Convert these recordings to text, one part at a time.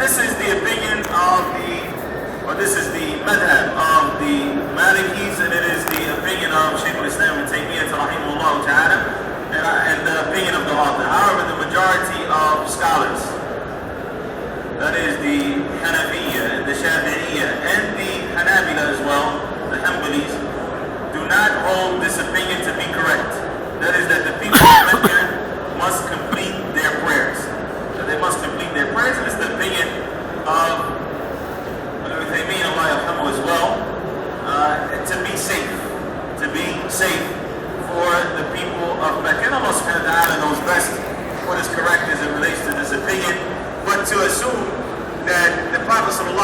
this is the opinion of this is the madhab of the Malikis, and it is the opinion of Shaykh al-Islam ibn Taymiyyah rahimahullah ta'ala, and the opinion of the author. However, the majority of scholars, that is the Hanafiya, the Shafi'iyya, and the Hanabila as well, the Hanbalis, do not hold this opinion to be correct. That is that the people of Mecca must complete their prayers. That they must complete their prayers, and it's the opinion of Allah as well, to be safe for the people of Mecca. And Allah subhanahu wa ta'ala knows best what is correct as it relates to this opinion. But to assume that the Prophet ﷺ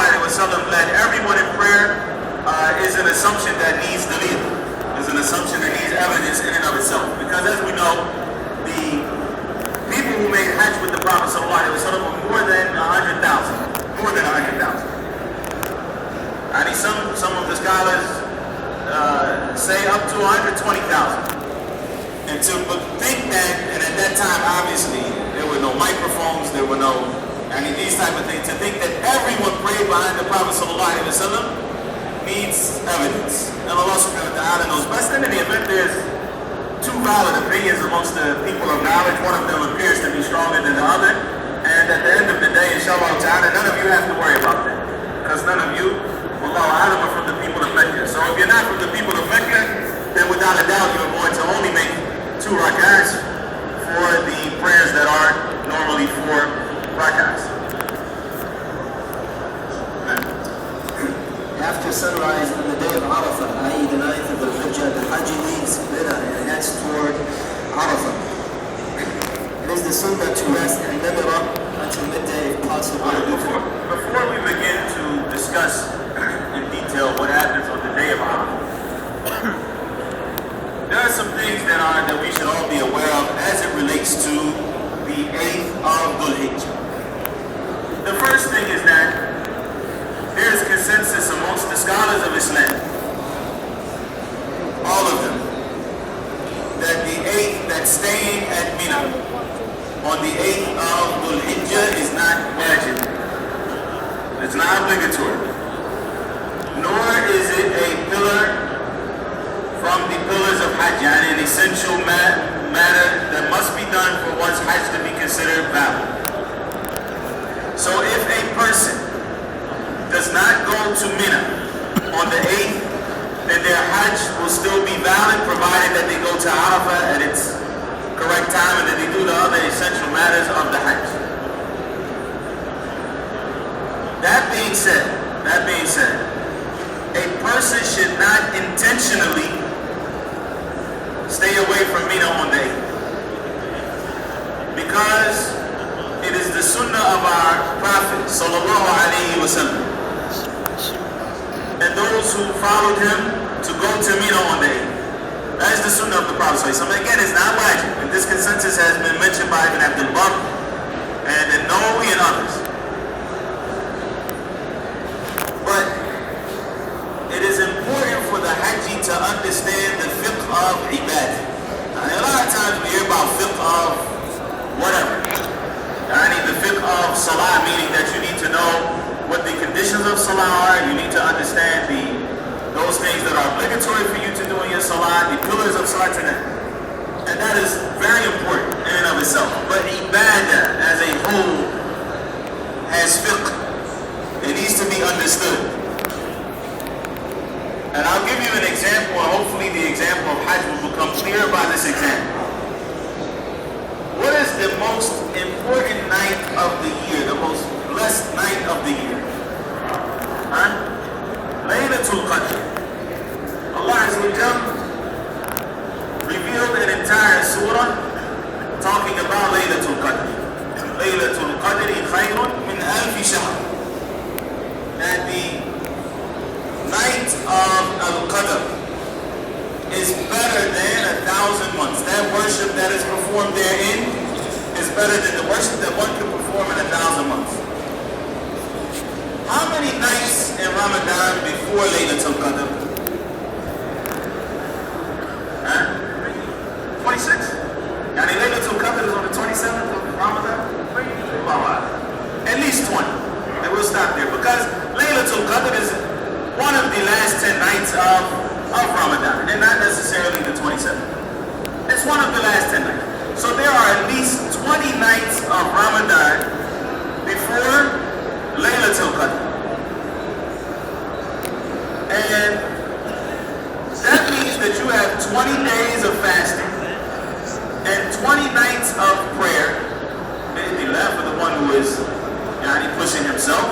led everyone in prayer is an assumption that needs dalil, is an assumption that needs evidence in and of itself. Because as we know, the people who made Hajj with the Prophet ﷺ were more than 100,000. More than 100,000. I mean, some of the scholars say up to 120,000. And to think that, and at that time, obviously, there were no microphones, there were no, these type of things. To think that everyone prayed behind the Prophet ﷺ needs evidence. And Allah subhanahu wa ta'ala knows best. And in the event there's two valid opinions amongst the people of knowledge, one of them appears to be stronger than the other. And at the end of the day, inshallah ta'ala, none of you have to worry about that. Because none of you, Wallahu a'lam, are from the people of Mecca. So if you're not from the people of Mecca, then without a doubt you're going to only make 2 rak'ahs for the prayers that are normally 4 rak'ahs. After sunrise on the day of Arafah, i.e. the 9th of the Hajj leaves Mina and heads toward Arafah. It is the sunnah to rest in Namira until midday if possible. Before we begin to discuss in detail what happens on the day of Arafah, there are some things that we should all be aware of as it relates to the 8th of Dhul Hijjah. The first thing is that there is consensus amongst the scholars of Islam, all of them, that the 8th, that staying at Mina on the 8th of Dhul Hijjah is not wajib. It's not obligatory. Nor is it a pillar from the pillars of Hajj, an essential matter that must be done for one's Hajj to be considered valid. So if a person does not go to Mina on the 8th, then their Hajj will still be valid, provided that they go to Arafah at its correct time and that they do the other essential matters of the Hajj. That being said, a person should not intentionally stay away from Mina on the 8th, because it is the sunnah of our Prophet sallallahu alaihi wasallam and those who followed him to go to Mina on the 8th. That is the sunnah of the Prophet sallallahu alaihi wasallam. Again, it's not wajib, and this consensus has been mentioned by Ibn Abdul Barr and An-Nabawi and others. But it is important for the Hajji to understand the fiqh of ibadah. A lot of times we hear about fiqh of whatever. The fiqh of salah, meaning that you need to know what the conditions of salah are. You need to understand those things that are obligatory for you to do in your salah, the pillars of salah to them. And that is very important in and of itself. But ibadah as a whole has fiqh. It needs to be understood. And I'll give you an example, and hopefully the example of Hajj will become clear by this example. What is the most important night of the year, the most blessed night of the year? Laylatul Qadr. Allah Azza wa Jal revealed an entire surah talking about Laylatul Qadr. Laylatul Qadri khayrun min alfi shahr. That the night of Al-Qadr is better than 1,000 months. That worship that is performed therein is better than the worship that one can perform in 1,000 months. How many nights in Ramadan before Laylatul Qadr? 26? Laylatul Qadr is on the 27th of Ramadan? At least 20. of Ramadan, and not necessarily the 27th. It's one of the last 10 nights. So there are at least 20 nights of Ramadan before Laylatul Qadr. And that means that you have 20 days of fasting and 20 nights of prayer, for the one who is pushing himself,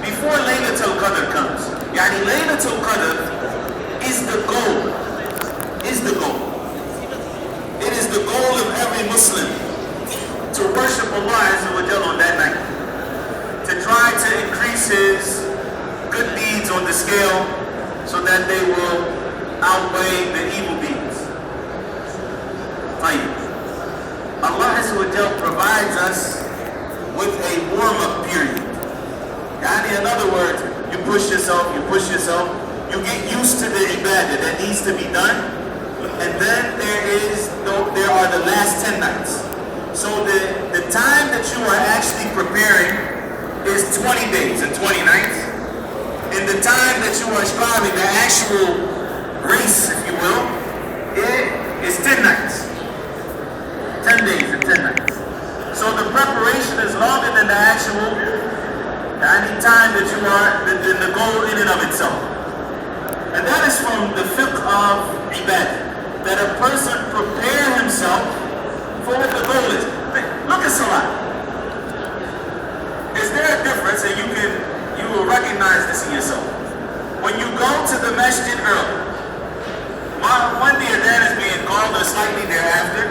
before Laylatul Qadr comes. Laylatul Qadr is the goal. It is the goal of every Muslim to worship Allah Azza wa Jalla on that night, to try to increase his good deeds on the scale so that they will outweigh the evil deeds. Allah Azza wa Jalla provides us with a warm-up period. In other words, you push yourself, you get used to the ibadah that needs to be done, and then there are the last 10 nights. So the time that you are actually preparing is 20 days and 20 nights, and the time that you are striving, the actual race, if you will, it is 10 nights. 10 days and 10 nights. So the preparation is longer than the actual time that you are, the goal in and of itself. And that is from the fiqh of ibadah, that a person prepare himself for what the goal is. Look at Salah. Is there a difference, and you will recognize this in yourself? When you go to the masjid early, when the adhan is being called or slightly thereafter,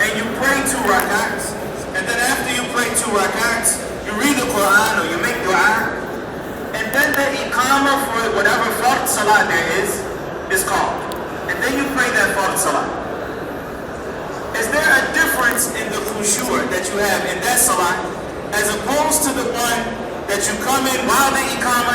and you pray 2 rakats, and then after you pray 2 rakats, you read the Quran or you make dua, and then the iqamah for whatever fard salah there is called. And then you pray that fard salah. Is there a difference in the khushu' that you have in that salah as opposed to the one that you come in while the iqamah